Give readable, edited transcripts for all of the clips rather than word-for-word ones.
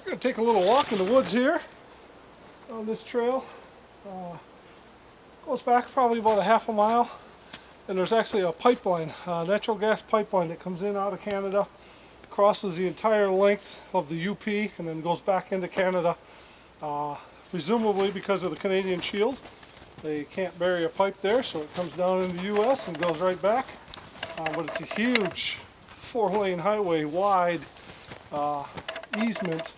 going to take a little walk in the woods here on this trail. Goes back probably about a half a mile, and there's actually a pipeline, natural gas pipeline that comes in out of Canada, crosses the entire length of the UP, and then goes back into Canada, presumably because of the Canadian Shield. They can't bury a pipe there, so it comes down in the US and goes right back. But it's a huge 4-lane highway wide easement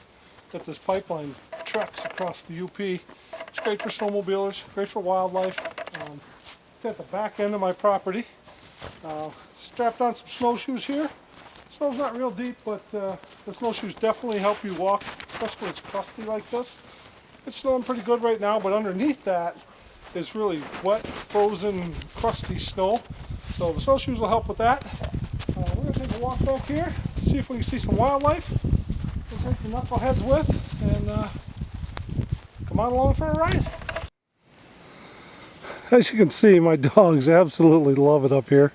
that this pipeline treks across the UP. It's great for snowmobilers, great for wildlife. It's at the back end of my property. Strapped on some snowshoes here. Snow's not real deep, but the snowshoes definitely help you walk, especially when it's crusty like this. It's snowing pretty good right now, but underneath that is really wet, frozen, crusty snow. So the snowshoes will help with that. We're going to take a walk back here, see if we can see some wildlife. We'll take the knuckleheads with, and come on along for a ride. As you can see, my dogs absolutely love it up here.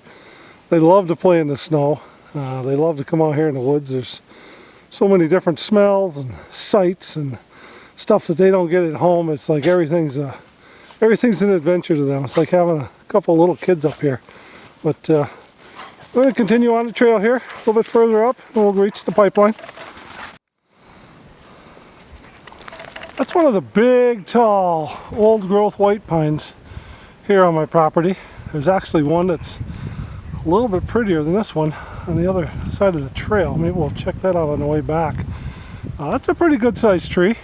They love to play in the snow. They love to come out here in the woods. There's so many different smells and sights and stuff that they don't get at home. It's like everything's an adventure to them. It's like having a couple little kids up here. But we're going to continue on the trail here a little bit further up, and we'll reach the pipeline. That's one of the big, tall, old-growth white pines here on my property. There's actually one that's a little bit prettier than this one on the other side of the trail. Maybe we'll check that out on the way back. That's a pretty good sized tree.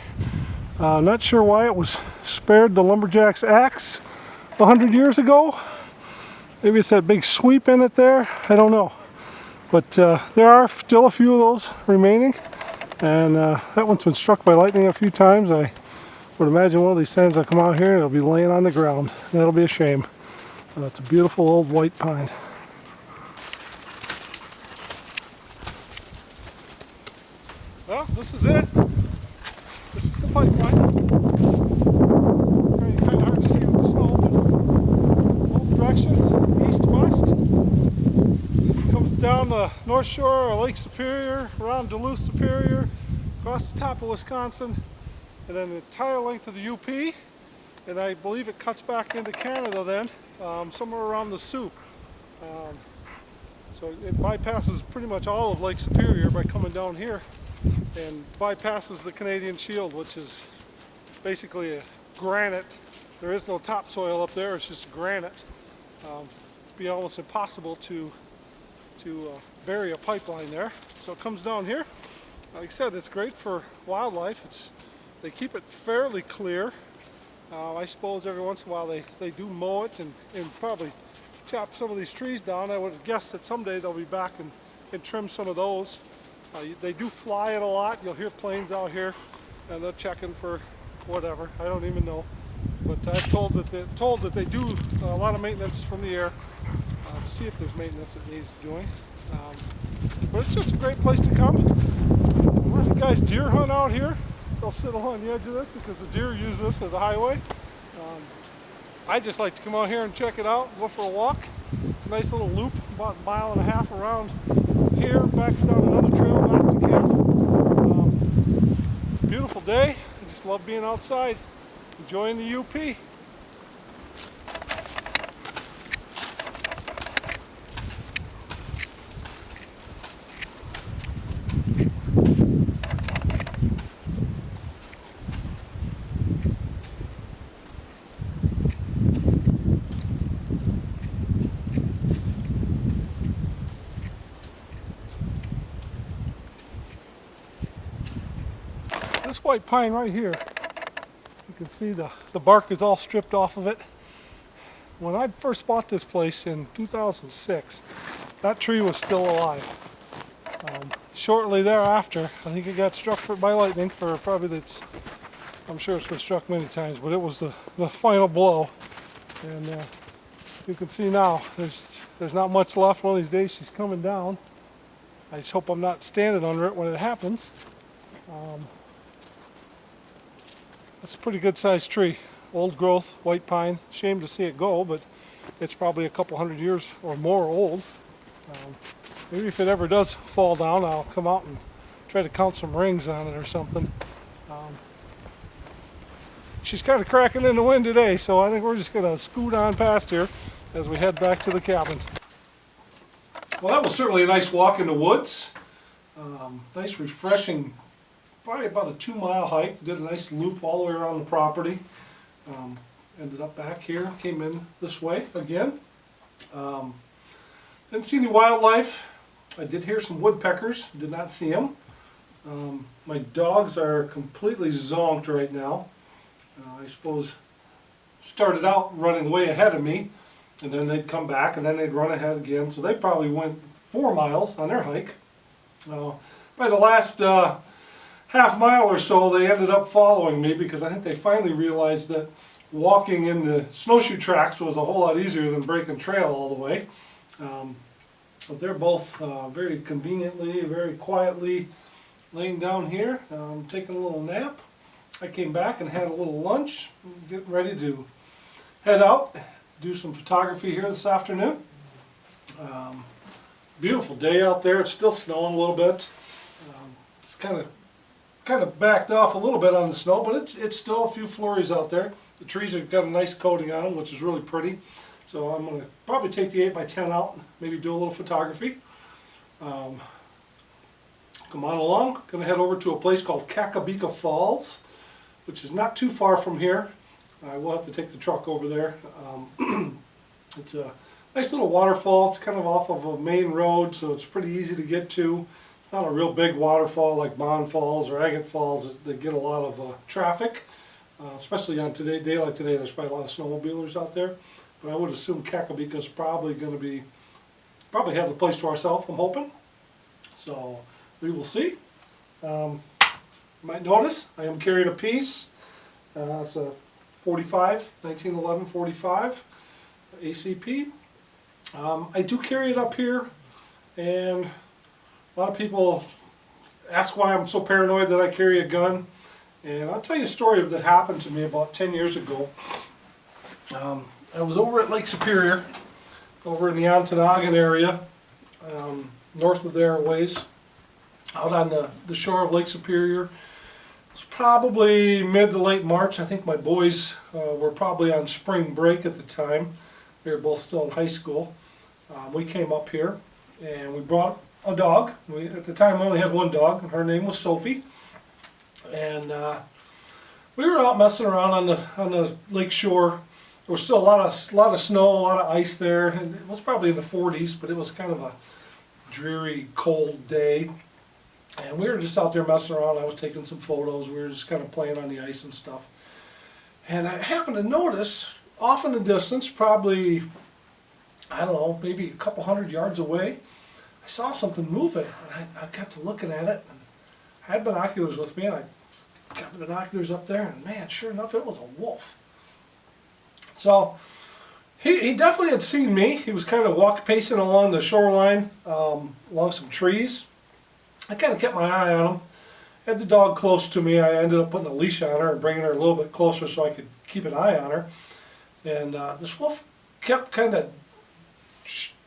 Not sure why it was spared the lumberjack's axe 100 years ago. Maybe it's that big sweep in it there. I don't know. But there are still a few of those remaining. And that one's been struck by lightning a few times. I would imagine one of these times I come out here and it'll be laying on the ground. That'll be a shame. It's a beautiful old white pine. Well, this is it. This is the pipeline. Kind of hard to see with the snow, but both directions, east-west. Comes down the North Shore of Lake Superior, around Duluth Superior, across the top of Wisconsin, and then the entire length of the UP. And I believe it cuts back into Canada then, somewhere around the Soo. So it bypasses pretty much all of Lake Superior by coming down here, and bypasses the Canadian Shield, which is basically a granite. There is no topsoil up there, it's just granite. It'd be almost impossible to bury a pipeline there. So it comes down here. Like I said, it's great for wildlife. They keep it fairly clear. I suppose every once in a while they do mow it and probably chop some of these trees down. I would guess that someday they'll be back and trim some of those. They do fly it a lot. You'll hear planes out here, and they're checking for whatever. I don't even know. But I'm told that they do a lot of maintenance from the air to see if there's maintenance that needs doing. But it's just a great place to come. When the guys deer hunt out here, they'll sit along the edge of this because the deer use this as a highway. I just like to come out here and check it out, go for a walk. It's a nice little loop, about 1.5 miles around here, back down another trail back to camp. Beautiful day. I just love being outside, enjoying the UP. This white pine right here, you can see the bark is all stripped off of it. When I first bought this place in 2006, that tree was still alive. Shortly thereafter, I think it got struck by lightning for probably I'm sure it's been struck many times, but it was the final blow. And you can see now there's not much left. One of these days she's coming down. I just hope I'm not standing under it when it happens. That's a pretty good sized tree. Old growth, white pine. Shame to see it go, but it's probably a couple 100 years or more old. Maybe if it ever does fall down, I'll come out and try to count some rings on it or something. She's kind of cracking in the wind today, so I think we're just going to scoot on past here as we head back to the cabin. Well, that was certainly a nice walk in the woods. Nice, refreshing, probably about a 2-mile hike. Did a nice loop all the way around the property. Ended up back here, came in this way again. Didn't see any wildlife. I did hear some woodpeckers, did not see them. My dogs are completely zonked right now. I suppose started out running way ahead of me, and then they'd come back and then they'd run ahead again. So they probably went 4 miles on their hike. By the last half mile or so, they ended up following me because I think they finally realized that walking in the snowshoe tracks was a whole lot easier than breaking trail all the way. But they're both very conveniently, very quietly laying down here, taking a little nap. I came back and had a little lunch, getting ready to head out, do some photography here this afternoon. Beautiful day out there. It's still snowing a little bit. It's kind of backed off a little bit on the snow, but it's still a few flurries out there. The trees have got a nice coating on them, which is really pretty. So I'm going to probably take the 8x10 out and maybe do a little photography. Come on along. Going to head over to a place called Kakibika Falls, which is not too far from here. I will have to take the truck over there. It's a nice little waterfall. It's kind of off of a main road, so it's pretty easy to get to. It's not a real big waterfall like Bond Falls or Agate Falls that get a lot of traffic, especially on day like today. There's probably a lot of snowmobilers out there, but I would assume Kakibika is probably going to probably have the place to ourselves, I'm hoping. So we will see. You might notice I am carrying a piece. It's a 1911 45 ACP. I do carry it up here, and a lot of people ask why I'm so paranoid that I carry a gun. And I'll tell you a story that happened to me about 10 years ago. I was over at Lake Superior, over in the Ontonagon area, north of there a ways, out on the shore of Lake Superior. It was probably mid to late March. I think my boys were probably on spring break at the time. They were both still in high school. We came up here and we brought a dog. At the time we only had one dog, and her name was Sophie. And we were out messing around on the lake shore. There was still a lot of snow, a lot of ice there, and it was probably in the 40s, but it was kind of a dreary, cold day. And we were just out there messing around. I was taking some photos. We were just kind of playing on the ice and stuff. And I happened to notice, off in the distance, probably, I don't know, maybe a couple 100 yards away, I saw something moving. And I got to looking at it, and I had binoculars with me, and I got the binoculars up there, and man, sure enough, it was a wolf. So he definitely had seen me. He was kind of pacing along the shoreline, along some trees. I kind of kept my eye on him. Had the dog close to me. I ended up putting a leash on her and bringing her a little bit closer so I could keep an eye on her. And this wolf kept kind of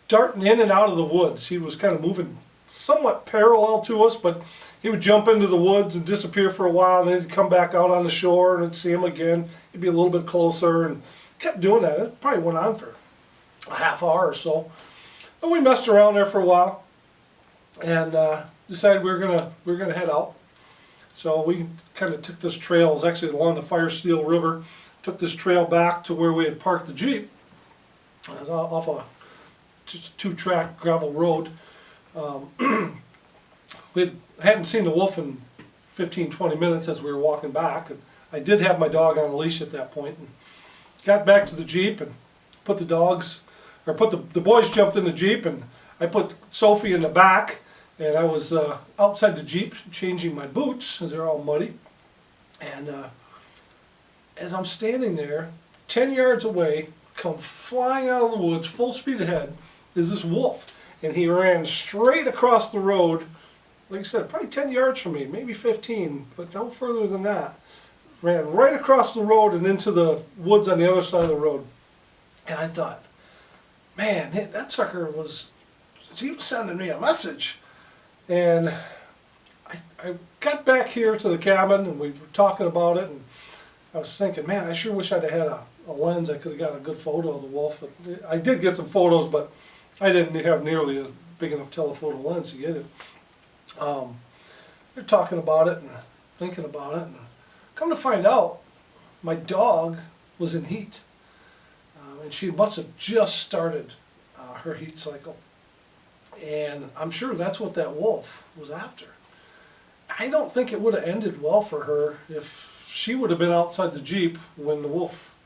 darting in and out of the woods. He was kind of moving somewhat parallel to us, but he would jump into the woods and disappear for a while, and then he'd come back out on the shore, and I'd see him again. He'd be a little bit closer, and kept doing that. It probably went on for a half hour or so. And we messed around there for a while, and decided we were gonna head out. So we kind of took this trail. It was actually along the Firesteel River. Took this trail back to where we had parked the Jeep. It was off a just 2-track gravel road. We hadn't seen the wolf in 15-20 minutes as we were walking back. And I did have my dog on a leash at that point. And got back to the Jeep and put the boys jumped in the Jeep, and I put Sophie in the back. And I was outside the Jeep changing my boots because they're all muddy. And as I'm standing there, 10 yards away, come flying out of the woods, full speed ahead, is this wolf. And he ran straight across the road, like I said, probably 10 yards from me, maybe 15, but no further than that. Ran right across the road and into the woods on the other side of the road. And I thought, man, that sucker he was sending me a message. And I got back here to the cabin and we were talking about it, and I was thinking, man, I sure wish I'd have had a lens. I could have got a good photo of the wolf. But I did get some photos, but I didn't have nearly a big enough telephoto lens to get it. They're talking about it and thinking about it, and come to find out, my dog was in heat, and she must have just started her heat cycle, and I'm sure that's what that wolf was after. I don't think it would have ended well for her if she would have been outside the Jeep when the wolf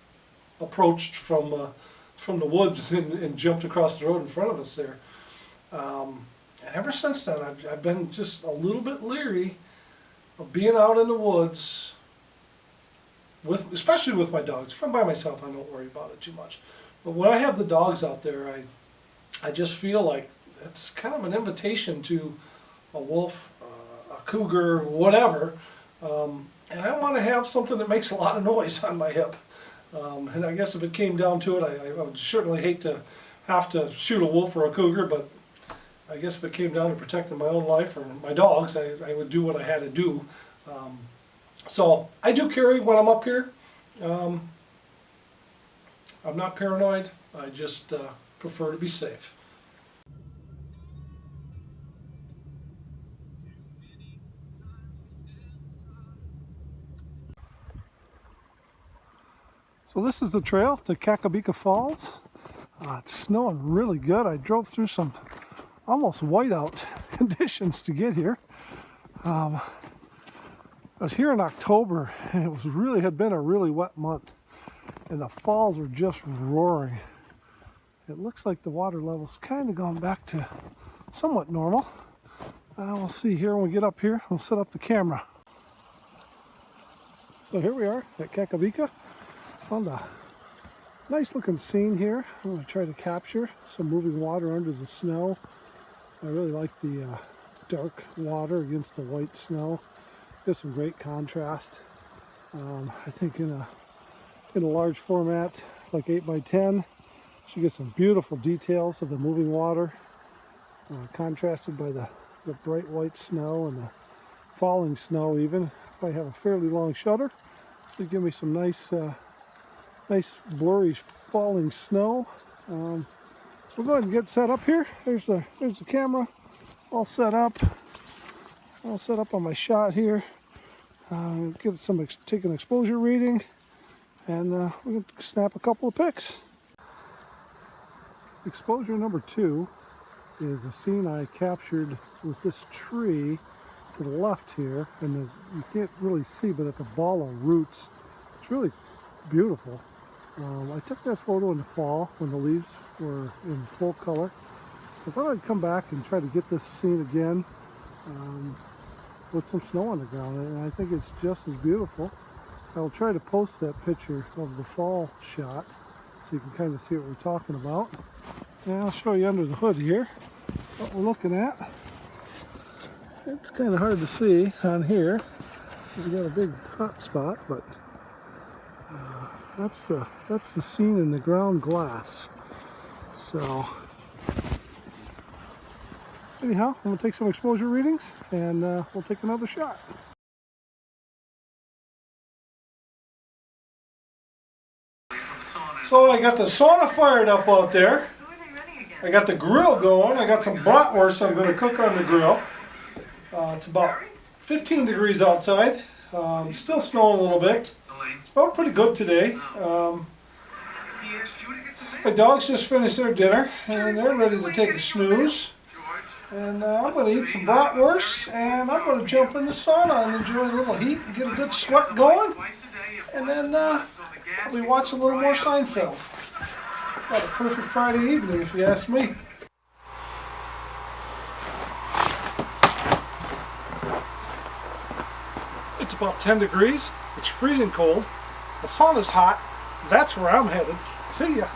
approached from the woods and jumped across the road in front of us there. And ever since then, I've been just a little bit leery of being out in the woods, especially with my dogs. If I'm by myself, I don't worry about it too much. But when I have the dogs out there, I just feel like it's kind of an invitation to a wolf, a cougar, whatever. And I want to have something that makes a lot of noise on my hip. And I guess if it came down to it, I would certainly hate to have to shoot a wolf or a cougar, but I guess if it came down to protecting my own life or my dogs, I would do what I had to do. So I do carry when I'm up here. I'm not paranoid. I just prefer to be safe. So this is the trail to Kakibika Falls. It's snowing really good. I drove through some almost whiteout conditions to get here. I was here in October, and it had been a really wet month, and the falls were just roaring. It looks like the water level's kind of gone back to somewhat normal. We'll see here when we get up here. We'll set up the camera. So here we are at Kakibika. Found a nice looking scene here. I'm going to try to capture some moving water under the snow. I really like the dark water against the white snow. Gives some great contrast. I think in a large format like 8x10, you get some beautiful details of the moving water, contrasted by the bright white snow and the falling snow even. I have a fairly long shutter, so give me some nice blurry falling snow. So we'll go ahead and get set up here. There's the camera all set up. All set up on my shot here. Take an exposure reading, and we're going to snap a couple of pics. Exposure number 2 is a scene I captured with this tree to the left here, and you can't really see, but at the ball of roots, it's really beautiful. I took that photo in the fall when the leaves were in full color, so I thought I'd come back and try to get this scene again with some snow on the ground, and I think it's just as beautiful. I'll try to post that picture of the fall shot so you can kind of see what we're talking about. And I'll show you under the hood here what we're looking at. It's kind of hard to see on here. We've got a big hot spot, but that's the scene in the ground glass. So anyhow, I'm going to take some exposure readings, and we'll take another shot. So I got the sauna fired up out there. I got the grill going. I got some bratwurst I'm going to cook on the grill. It's about 15 degrees outside. Still snowing a little bit. It's about pretty good today. My dogs just finished their dinner, and they're ready to take a snooze. And I'm going to eat some bratwurst, and I'm going to jump in the sauna and enjoy a little heat and get a good sweat going. And then probably watch a little more Seinfeld. About a perfect Friday evening, if you ask me. It's about 10 degrees. It's freezing cold. The sauna's hot. That's where I'm headed. See ya.